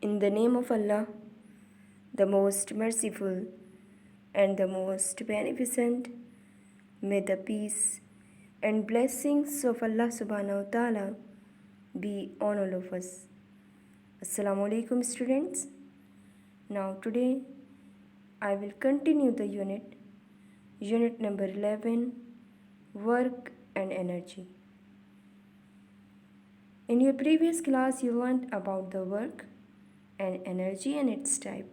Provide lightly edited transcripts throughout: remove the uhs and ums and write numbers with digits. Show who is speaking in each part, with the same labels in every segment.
Speaker 1: In the name of Allah, the most merciful and the most beneficent, may the peace and blessings of Allah subhanahu wa ta'ala be on all of us. Assalamu alaikum students. Now today I will continue the unit number 11, work and energy. In your previous class you learned about the work and energy and its type.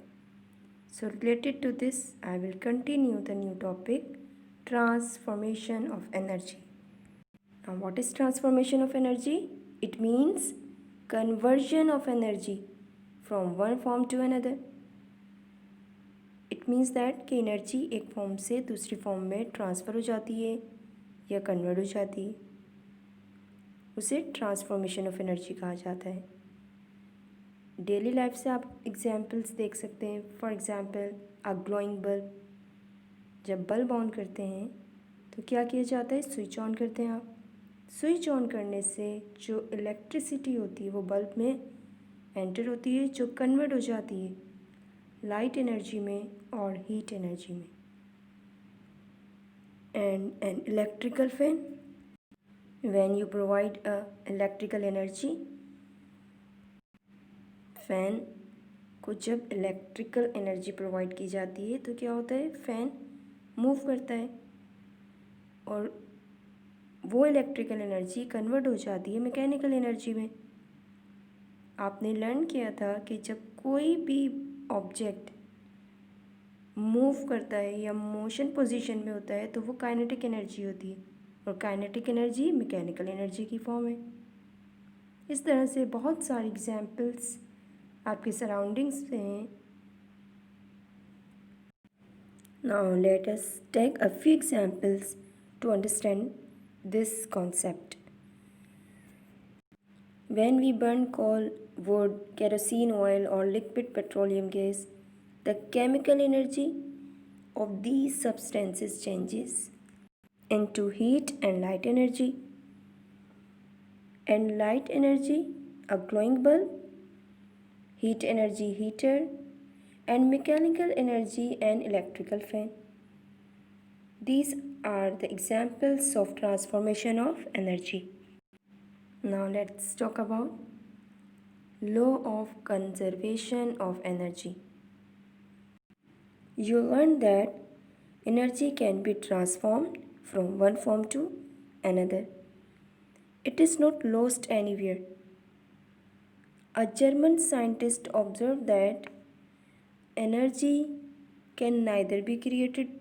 Speaker 1: So related to this, I will continue the new topic, transformation of energy. Now what is transformation of energy? It means conversion of energy from one form to another. It means that कि energy एक form से दूसरी form में transfer हो जाती है या convert हो जाती है, उसे ट्रांसफॉर्मेशन ऑफ एनर्जी कहा जाता है। डेली लाइफ से आप एग्जांपल्स देख सकते हैं। For example a glowing bulb, जब बल्ब ऑन करते हैं तो क्या किया जाता है, स्विच ऑन करते हैं आप। स्विच ऑन करने से जो इलेक्ट्रिसिटी होती है वो बल्ब में एंटर होती है, जो कन्वर्ट हो जाती है लाइट एनर्जी में और हीट एनर्जी में। And an electrical fan, when you provide a electrical energy, fan को जब इलेक्ट्रिकल एनर्जी प्रोवाइड की जाती है तो क्या होता है, फ़ैन मूव करता है और वो इलेक्ट्रिकल एनर्जी कन्वर्ट हो जाती है मैकेनिकल एनर्जी में। आपने लर्न किया था कि जब कोई भी ऑब्जेक्ट मूव करता है या मोशन पोजीशन में होता है तो वो काइनेटिक एनर्जी होती है, और काइनेटिक एनर्जी मैकेनिकल एनर्जी की फॉर्म है। इस तरह से बहुत सारी एग्जांपल्स आपके सराउंडिंग्स से हैं। Now let us take a few examples to understand this concept. When we burn coal, wood, kerosene oil or liquid petroleum gas, the chemical energy of these substances changes into heat and light energy. And light energy, a glowing bulb, heat energy, heater, and mechanical energy, an electrical fan. These are the examples of transformation of energy. Now let's talk about law of conservation of energy. You learned that energy can be transformed from one form to another. It is not lost anywhere. A German scientist observed that energy can neither be created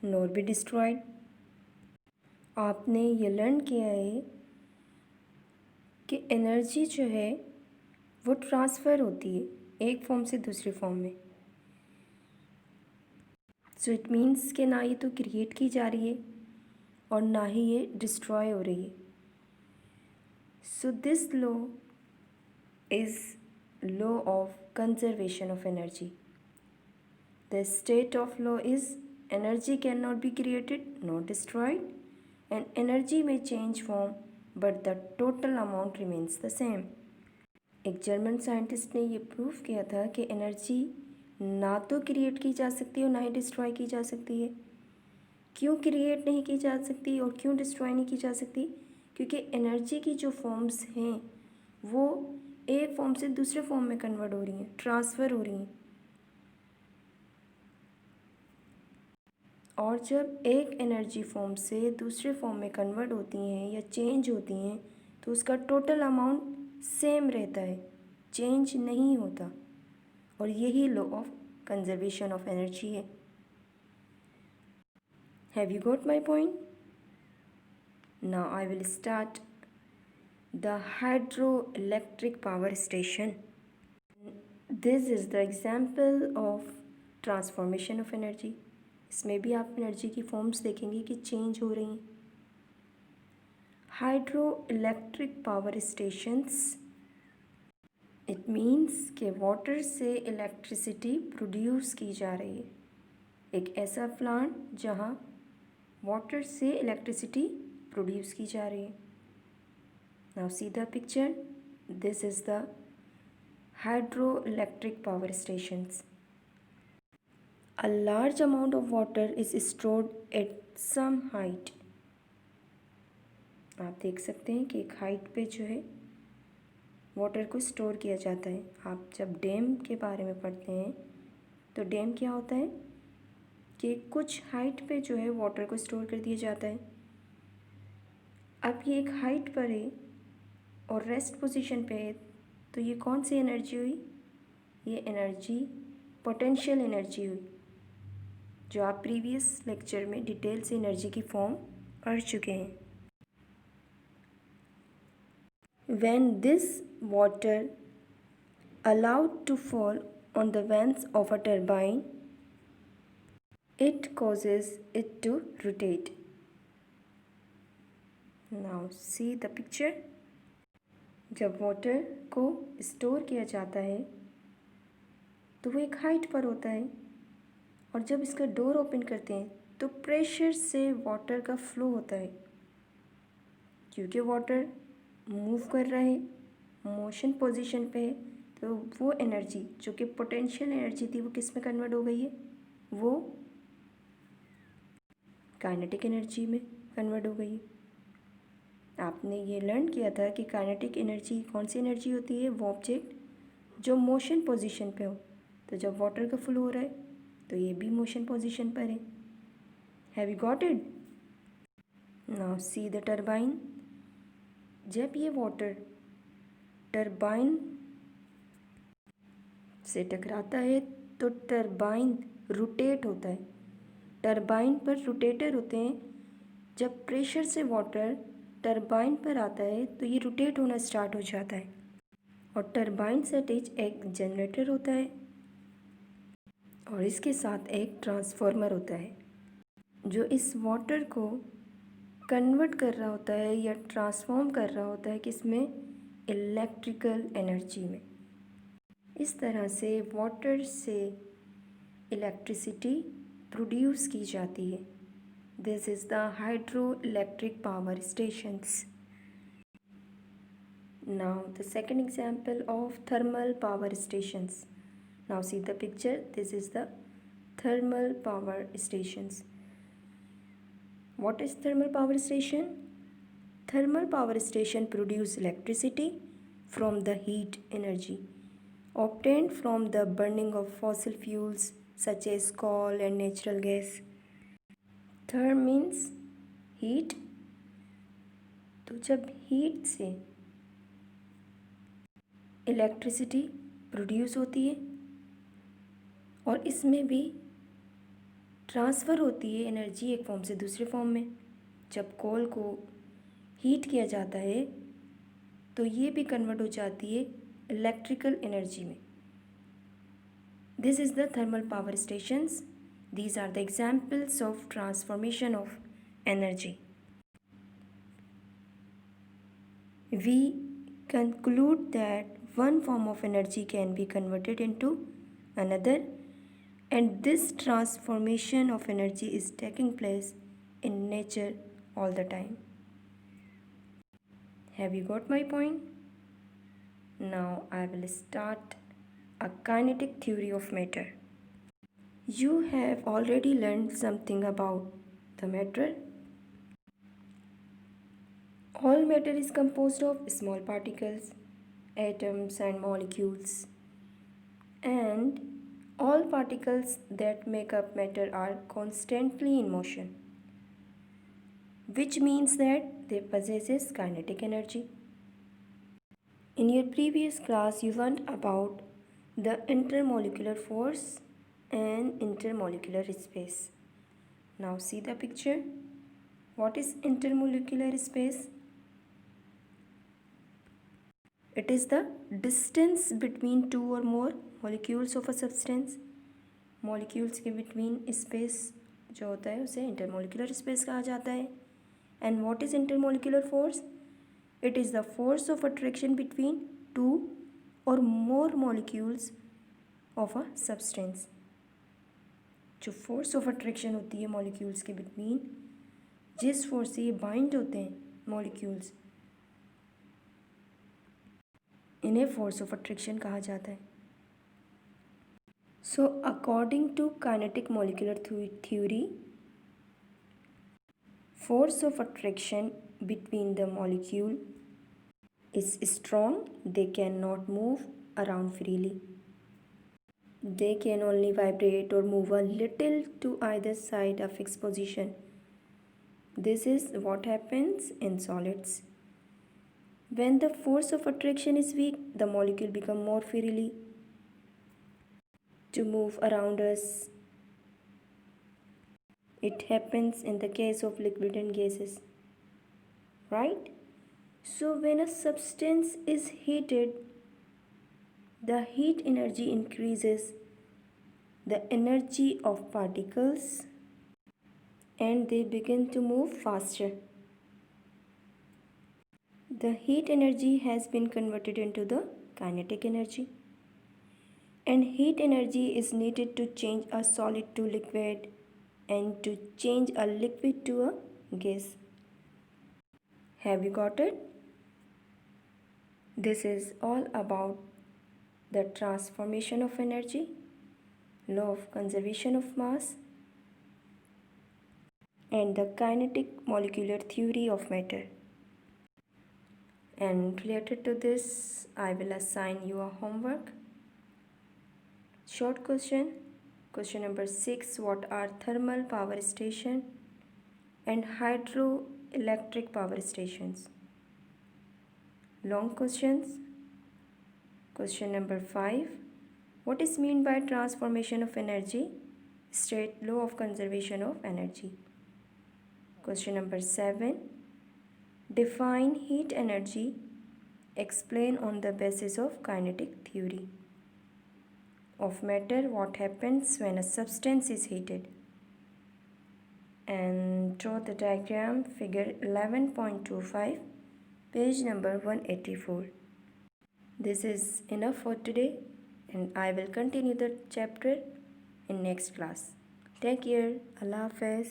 Speaker 1: nor be destroyed. आपने ये learn किया है कि energy जो है वो transfer होती है एक फॉर्म से दूसरी फॉर्म में। सो इट मीन्स कि ना ये तो क्रिएट की जा रही है और ना ही ये डिस्ट्रॉय हो रही है। So this law is law of conservation of energy. The state of law is energy cannot be created nor destroyed, and energy may change form but the total amount remains the same. एक German scientist ने ये prove किया था कि energy ना तो create की जा सकती और ना ही डिस्ट्रॉय की जा सकती है। क्यों क्रिएट नहीं की जा सकती और क्यों डिस्ट्रॉय नहीं की जा सकती? क्योंकि एनर्जी की जो फॉर्म्स हैं वो एक फॉर्म से दूसरे फॉर्म में कन्वर्ट हो रही हैं, ट्रांसफ़र हो रही हैं। और जब एक एनर्जी फॉर्म से दूसरे फॉर्म में कन्वर्ट होती हैं या चेंज होती हैं तो उसका टोटल अमाउंट सेम रहता है, चेंज नहीं होता, और यही law of conservation of energy है। Have you got my point? Now I will start the hydro electric power station. This is the example of transformation of energy. इसमें भी आप एनर्जी की फॉर्म्स देखेंगे कि चेंज हो रही हैं। Hydro electric power stations, it means कि वाटर से इलेक्ट्रिसिटी प्रोड्यूस की जा रही है। एक ऐसा प्लांट जहाँ वाटर से इलेक्ट्रिसिटी प्रोड्यूस की जा रही है। Now see the picture, this is the hydroelectric power stations. A large amount of water is stored at some height. आप देख सकते हैं कि एक हाइट पे जो है वाटर को स्टोर किया जाता है। आप जब डैम के बारे में पढ़ते हैं तो डैम क्या होता है कि कुछ हाइट पे जो है वाटर को स्टोर कर दिया जाता है। अब ये एक हाइट पर है और रेस्ट पोजीशन पे है, तो ये कौन सी एनर्जी हुई? ये एनर्जी पोटेंशियल एनर्जी हुई, जो आप प्रीवियस लेक्चर में डिटेल से एनर्जी की फॉर्म पढ़ चुके हैं। When this water allowed to fall on the vents of a turbine, it causes it to rotate. Now see the picture. जब वाटर को स्टोर किया जाता है तो वो एक हाइट पर होता है, और जब इसका डोर ओपन करते हैं तो प्रेशर से वाटर का फ्लो होता है। क्योंकि वाटर मूव कर रहा है, मोशन पोजीशन पे है, तो वो एनर्जी जो कि पोटेंशियल एनर्जी थी वो किस में कन्वर्ट हो गई है? वो काइनेटिक एनर्जी में कन्वर्ट हो गई है। आपने ये लर्न किया था कि काइनेटिक एनर्जी कौन सी एनर्जी होती है? वो ऑब्जेक्ट जो मोशन पोजीशन पे हो। तो जब वाटर का फ्लो हो रहा है तो ये भी मोशन पोजीशन पर है। Have you got it? Now see the turbine. जब ये वाटर टरबाइन से टकराता है तो टरबाइन रोटेट होता है। टरबाइन पर रोटेटर होते हैं। जब प्रेशर से वाटर टरबाइन पर आता है तो ये रोटेट होना स्टार्ट हो जाता है, और टरबाइन से अटैच एक जनरेटर होता है और इसके साथ एक ट्रांसफार्मर होता है जो इस वाटर को कन्वर्ट कर रहा होता है या ट्रांसफॉर्म कर रहा होता है किसमें? इलेक्ट्रिकल एनर्जी में। इस तरह से वाटर से इलेक्ट्रिसिटी प्रोड्यूस की जाती है। This is the hydro electric power stations. Now the second example of thermal power stations. Now see the picture. This is the thermal power stations. What is thermal power station? Thermal power station produce electricity from the heat energy obtained from the burning of fossil fuels such as coal and natural gas. Therm means heat. तो जब heat से electricity produce होती है और इसमें भी transfer होती है एनर्जी एक फॉर्म से दूसरे फॉर्म में। जब कोल को हीट किया जाता है तो ये भी कन्वर्ट हो जाती है इलेक्ट्रिकल एनर्जी में। This is the thermal power stations. These are the examples of transformation of energy. We conclude that one form of energy can be converted into another, and this transformation of energy is taking place in nature all the time. Have you got my point? Now I will start a kinetic theory of matter. You have already learned something about the matter. All matter is composed of small particles, atoms and molecules, and all particles that make up matter are constantly in motion, which means that they possess kinetic energy. In your previous class you learned about the intermolecular force and intermolecular space. Now see the picture. What is intermolecular space? It is the distance between two or more molecules of a substance. Molecules के between space जो होता है उसे intermolecular space कहा जाता है. And what is intermolecular force? It is the force of attraction between two or more molecules of a substance. जो force of attraction होती है molecules के between, जिस force से ये bind होते हैं molecules, इन्हें फोर्स ऑफ अट्रैक्शन कहा जाता है. So according to kinetic molecular theory, force of attraction between the molecule is strong. They cannot move around freely. They can only vibrate or move a little to either side a fixed position. This is what happens in solids. When the force of attraction is weak, the molecule become more freely to move around us. It happens in the case of liquid and gases, right? So when a substance is heated, the heat energy increases the energy of particles and they begin to move faster. The heat energy has been converted into the kinetic energy, and heat energy is needed to change a solid to liquid and to change a liquid to a gas. Have you got it? This is all about the transformation of energy, law of conservation of mass, and the kinetic molecular theory of matter. And related to this, I will assign you a homework. Short question. Question number 6. What are thermal power station and hydroelectric power stations? Long questions. Question number 5. What is meant by transformation of energy? State law of conservation of energy. Question number 7. Define heat energy. Explain on the basis of kinetic theory of matter what happens when a substance is heated. And draw the diagram figure 11.25, page number 184. This is enough for today, and I will continue the chapter in next class. Take care. Allah Hafiz.